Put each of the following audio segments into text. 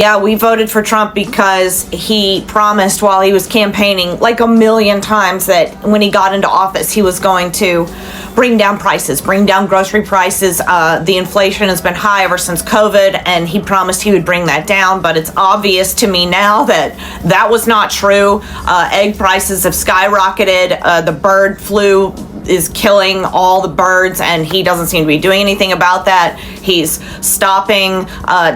Yeah, we voted for Trump because he promised while he was campaigning like a million times that when he got into office, he was going to bring down prices, bring down grocery prices. The inflation has been high ever since COVID, and he promised he would bring that down. But it's obvious to me now that that was not true. Egg prices have skyrocketed. The bird flu is killing all the birds, and he doesn't seem to be doing anything about that. He's stopping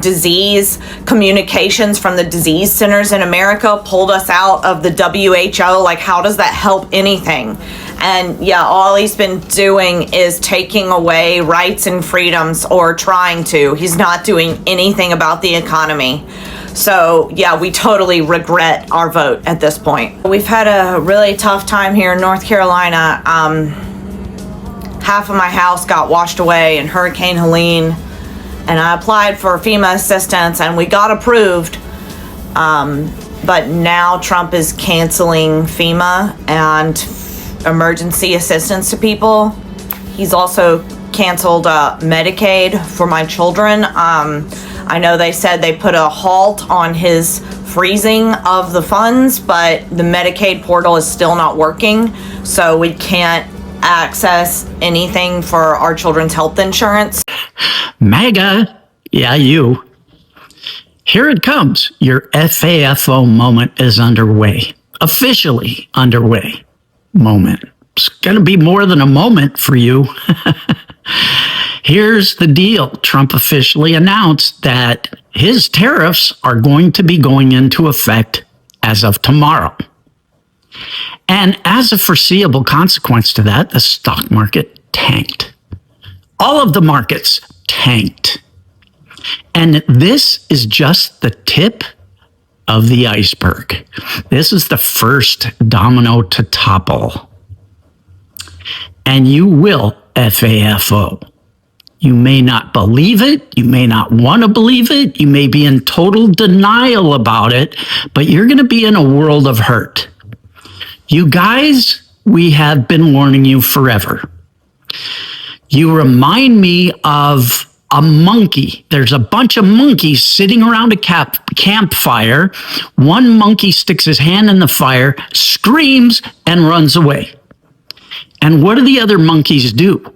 disease communications from the disease centers in America, pulled us out of the WHO. Like, how does that help anything? And yeah, all he's been doing is taking away rights and freedoms, or trying to. He's not doing anything about the economy. So yeah, we totally regret our vote at this point. We've had a really tough time here in North Carolina. Half of my house got washed away in Hurricane Helene, and I applied for FEMA assistance and we got approved. But now Trump is canceling FEMA and emergency assistance to people. He's also canceled Medicaid for my children. I know they said they put a halt on his freezing of the funds, but the Medicaid portal is still not working, so we can't access anything for our children's health insurance. MAGA, yeah, you. Here it comes. Your FAFO moment is underway. Officially underway. Moment. It's going to be more than a moment for you. Here's the deal. Trump officially announced that his tariffs are going to be going into effect as of tomorrow. And as a foreseeable consequence to that, the stock market tanked. All of the markets tanked. And this is just the tip of the iceberg. This is the first domino to topple. And you will FAFO. You may not believe it. You may not want to believe it. You may be in total denial about it, but you're going to be in a world of hurt. You guys, we have been warning you forever. You remind me of a monkey. There's a bunch of monkeys sitting around a campfire. One monkey sticks his hand in the fire, screams, and runs away. And what do the other monkeys do?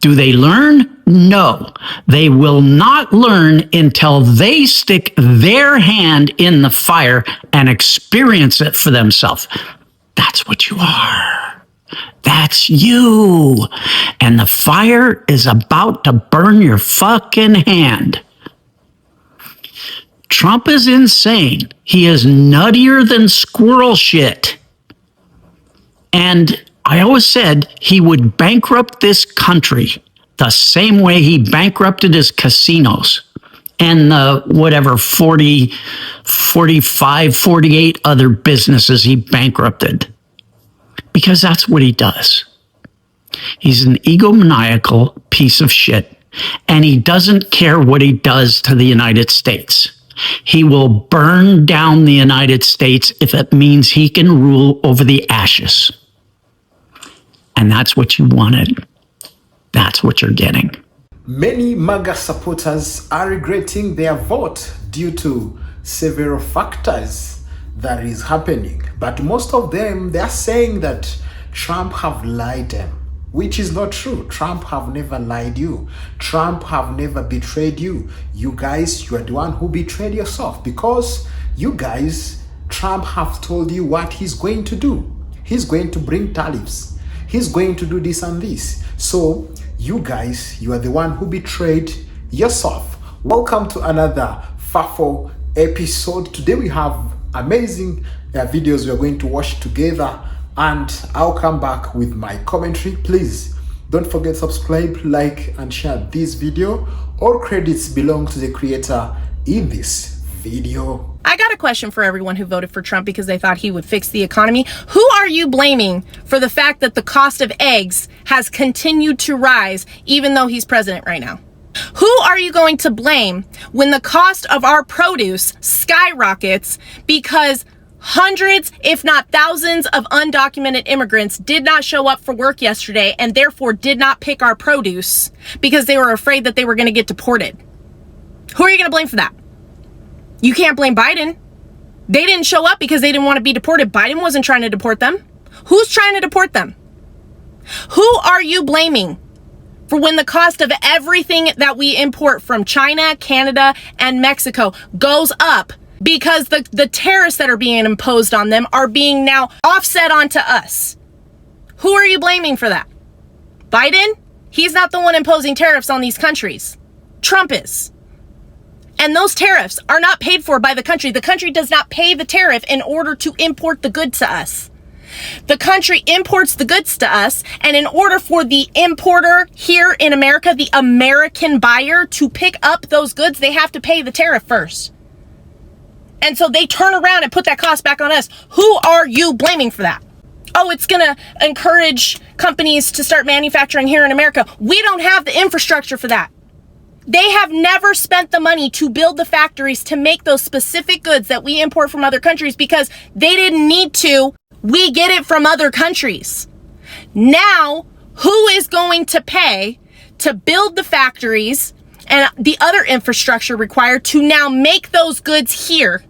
Do they learn? No. They will not learn until they stick their hand in the fire and experience it for themselves. That's what you are. That's you. And the fire is about to burn your fucking hand. Trump is insane. He is nuttier than squirrel shit. And I always said he would bankrupt this country the same way he bankrupted his casinos and the whatever 40, 45, 48 other businesses he bankrupted. Because that's what he does. He's an egomaniacal piece of shit, and he doesn't care what he does to the United States. He will burn down the United States if it means he can rule over the ashes. And that's what you wanted. That's what you're getting. Many MAGA supporters are regretting their vote due to several factors that is happening. But most of them, they are saying that Trump have lied them, which is not true. Trump have never lied you. Trump have never betrayed you. You guys, you are the one who betrayed yourself, because you guys, Trump have told you what he's going to do. He's going to bring tariffs. He's going to do this and this. So you guys, you are the one who betrayed yourself. Welcome to another FAFO episode. Today we have amazing videos we are going to watch together, and I'll come back with my commentary. Please don't forget to subscribe, like, and share this video. All credits belong to the creator in this video. I got a question for everyone who voted for Trump because they thought he would fix the economy. Who are you blaming for the fact that the cost of eggs has continued to rise even though he's president right now? Who are you going to blame when the cost of our produce skyrockets because hundreds, if not thousands, of undocumented immigrants did not show up for work yesterday and therefore did not pick our produce because they were afraid that they were going to get deported? Who are you going to blame for that? You can't blame Biden. They didn't show up because they didn't want to be deported. Biden wasn't trying to deport them. Who's trying to deport them? Who are you blaming for when the cost of everything that we import from China, Canada, and Mexico goes up because the tariffs that are being imposed on them are being now offset onto us? Who are you blaming for that? Biden? He's not the one imposing tariffs on these countries. Trump is. And those tariffs are not paid for by the country. The country does not pay the tariff in order to import the goods to us. The country imports the goods to us, and in order for the importer here in America, the American buyer, to pick up those goods, they have to pay the tariff first. And so they turn around and put that cost back on us. Who are you blaming for that? Oh, it's going to encourage companies to start manufacturing here in America. We don't have the infrastructure for that. They have never spent the money to build the factories to make those specific goods that we import from other countries because they didn't need to. We get it from other countries. Now, who is going to pay to build the factories and the other infrastructure required to now make those goods here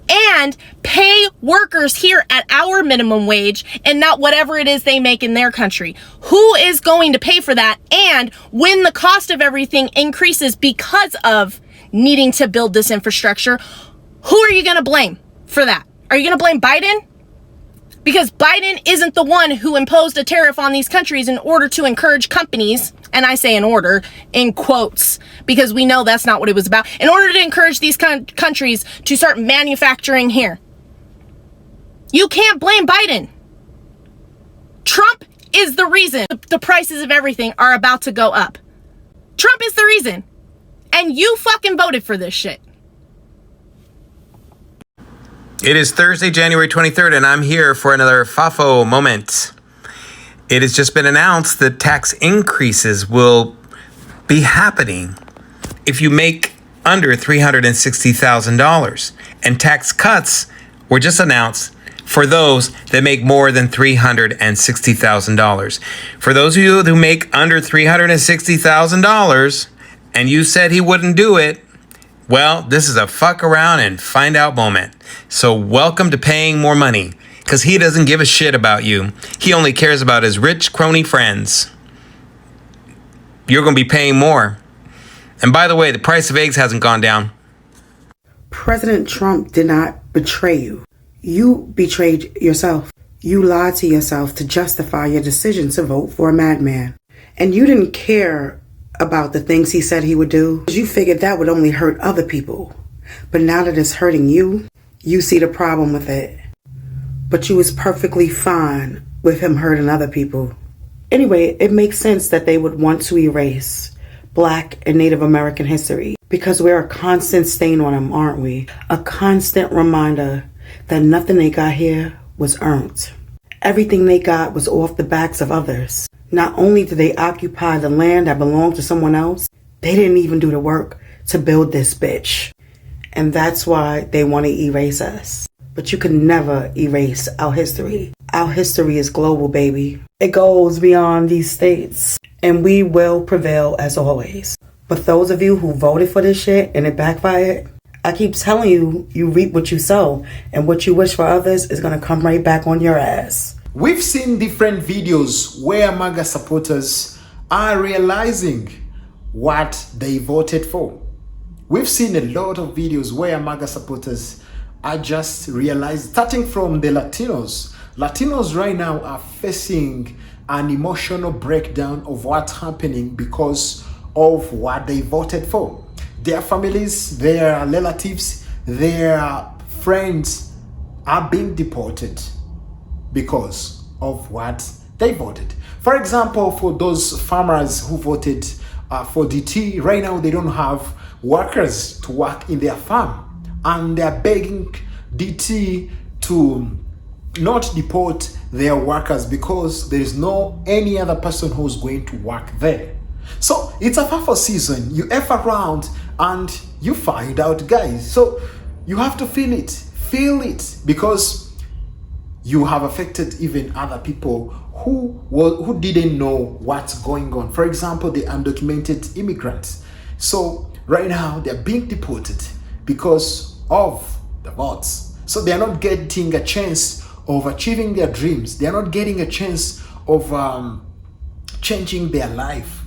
and pay workers here at our minimum wage and not whatever it is they make in their country? Who is going to pay for that? And when the cost of everything increases because of needing to build this infrastructure, who are you going to blame for that? Are you going to blame Biden? Because Biden isn't the one who imposed a tariff on these countries in order to encourage companies, and I say in order, in quotes, because we know that's not what it was about, in order to encourage these countries to start manufacturing here. You can't blame Biden. Trump is the reason the prices of everything are about to go up. Trump is the reason. And you fucking voted for this shit. It is Thursday, January 23rd, and I'm here for another FAFO moment. It has just been announced that tax increases will be happening if you make under $360,000. And tax cuts were just announced for those that make more than $360,000. For those of you who make under $360,000 and you said he wouldn't do it, well, this is a fuck around and find out moment. So welcome to paying more money, because he doesn't give a shit about you. He only cares about his rich crony friends. You're going to be paying more. And by the way, the price of eggs hasn't gone down. President Trump did not betray you. You betrayed yourself. You lied to yourself to justify your decision to vote for a madman. And you didn't care about the things he said he would do. You figured that would only hurt other people. But now that it's hurting you, you see the problem with it. But you was perfectly fine with him hurting other people. Anyway, it makes sense that they would want to erase Black and Native American history, because we're a constant stain on them, aren't we? A constant reminder that nothing they got here was earned. Everything they got was off the backs of others. Not only did they occupy the land that belonged to someone else, they didn't even do the work to build this bitch. And that's why they want to erase us. But you can never erase our history. Our history is global, baby. It goes beyond these states. And we will prevail as always. But those of you who voted for this shit and it backfired, I keep telling you, you reap what you sow. And what you wish for others is going to come right back on your ass. We've seen different videos where MAGA supporters are realizing what they voted for. We've seen a lot of videos where MAGA supporters are just realizing, starting from the Latinos. Latinos right now are facing an emotional breakdown of what's happening because of what they voted for. Their families, their relatives, their friends are being deported because of what they voted. For example, for those farmers who voted for DT, right now they don't have workers to work in their farm, and they're begging DT to not deport their workers because there is no any other person who's going to work there. So it's a FAFO season. You F around and you find out, guys. So you have to feel it, because you have affected even other people who didn't know what's going on. For example, the undocumented immigrants. So right now they're being deported because of the votes. So they are not getting a chance of achieving their dreams. They are not getting a chance of changing their life,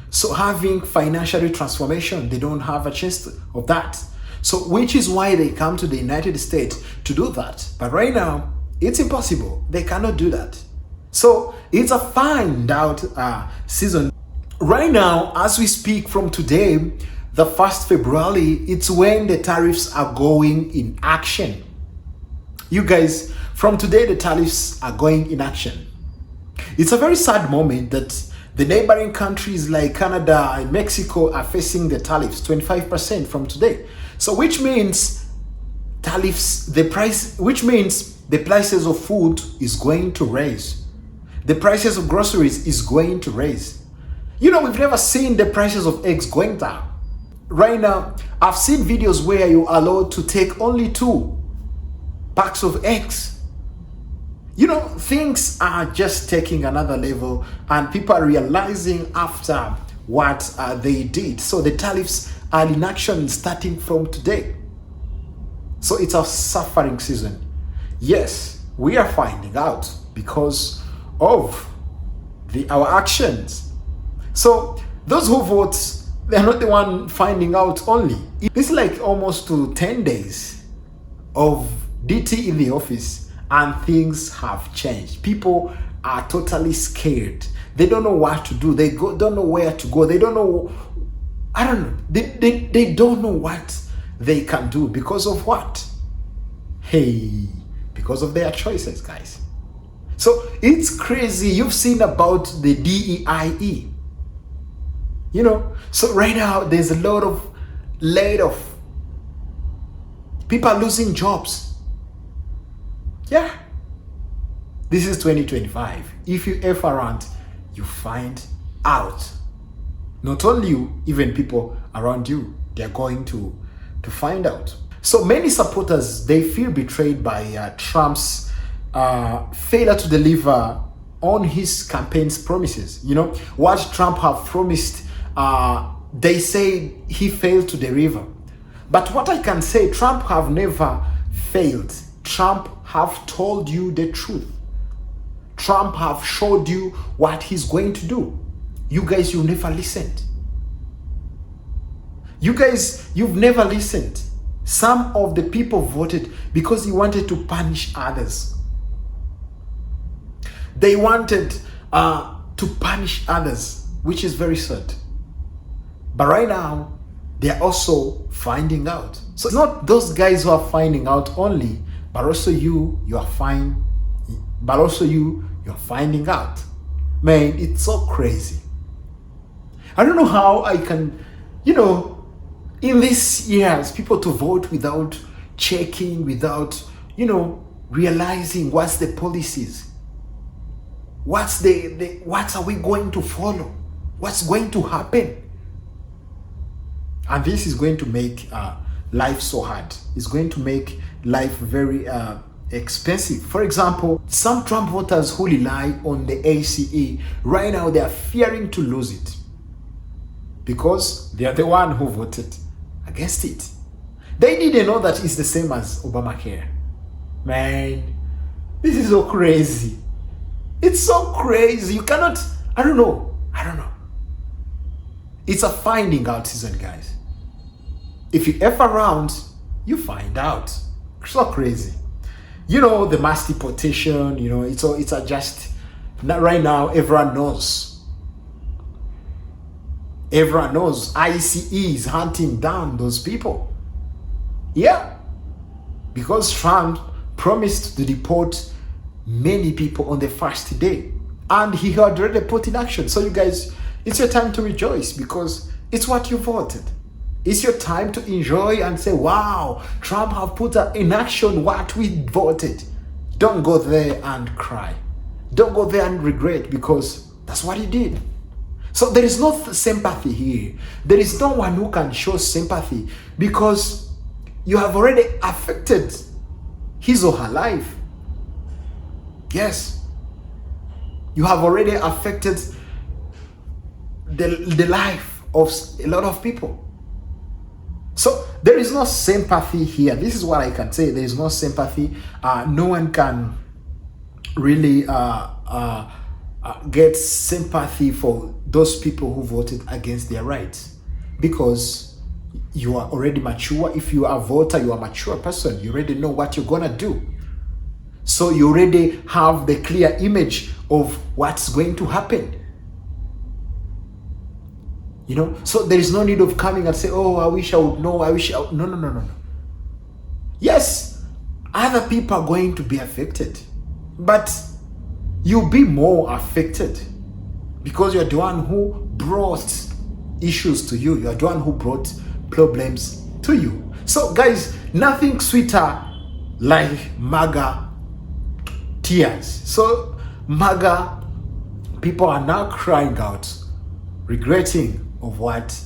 So having financial transformation, they don't have a chance of that. So which is why they come to the United States to do that. But right now, it's impossible. They cannot do that. So it's a find out season. Right now, as we speak from today, the 1st February, it's when the tariffs are going in action. You guys, from today, the tariffs are going in action. It's a very sad moment that the neighboring countries like Canada and Mexico are facing the tariffs, 25% from today. So which means which means the prices of food is going to raise. The prices of groceries is going to raise. We've never seen the prices of eggs going down. Right now, I've seen videos where you're allowed to take only 2 packs of eggs. Things are just taking another level, and people are realizing after what they did. So the tariffs are in action starting from today. So it's a suffering season. Yes, we are finding out because of our actions. So those who vote, they're not the one finding out only. It's like almost to 10 days of DT in the office, and things have changed. People are totally scared. They don't know what to do. They don't know where to go. They don't know. I don't know. They don't know what they can do because of what? Hey, because of their choices, guys. So it's crazy. You've seen about the DEIE. So right now there's a lot of laid off. People are losing jobs. Yeah. This is 2025. If you F around, you find out. Not only you, even people around you, they're going to find out. So many supporters, they feel betrayed by Trump's failure to deliver on his campaign's promises. What Trump have promised, they say he failed to deliver. But what I can say, Trump have never failed. Trump have told you the truth. Trump have showed you what he's going to do. You guys, you never listened. You guys, you've never listened. Some of the people voted because he wanted to punish others. They wanted to punish others, which is very sad. But right now, they're also finding out. So it's not those guys who are finding out only, but also you're finding out. Man, it's so crazy. I don't know how I can, in these years, people to vote without checking, without, realizing what's the policies. What are we going to follow? What's going to happen? And this is going to make life so hard. It's going to make life very expensive. For example, some Trump voters who rely on the ACE, right now they are fearing to lose it because they are the one who voted against it. They didn't know that it's the same as Obamacare. Man, this is so crazy. It's so crazy. You cannot, I don't know. It's a finding out season, guys. If you F around, you find out. It's so crazy. The mass deportation, it's a just, right now, everyone knows. Everyone knows ICE is hunting down those people. Yeah. Because Trump promised to deport many people on the first day. And he had already put in action. So you guys, it's your time to rejoice because it's what you voted. It's your time to enjoy and say, wow, Trump have put in action what we voted. Don't go there and cry. Don't go there and regret because that's what he did. So there is no sympathy here. There is no one who can show sympathy because you have already affected his or her life. Yes. You have already affected the life of a lot of people. So there is no sympathy here. This is what I can say. There is no sympathy. No one can really get sympathy for those people who voted against their rights, because you are already mature. If you are a voter, you are a mature person. You already know what you're gonna do. So you already have the clear image of what's going to happen. You know, so there is no need of coming and say, oh, I wish I would know, I wish I would. No. Yes, other people are going to be affected, but you'll be more affected because you're the one who brought issues to you. You're the one who brought problems to you. So guys, nothing sweeter like MAGA tears. So MAGA people are now crying out, regretting of what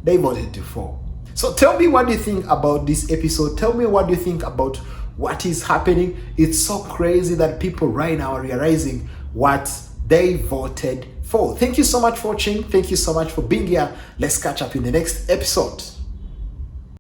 they voted for. So tell me what you think about this episode. Tell me what you think about what is happening. It's so crazy that people right now are realizing what they voted for. Thank you so much for watching. Thank you so much for being here. Let's catch up in the next episode.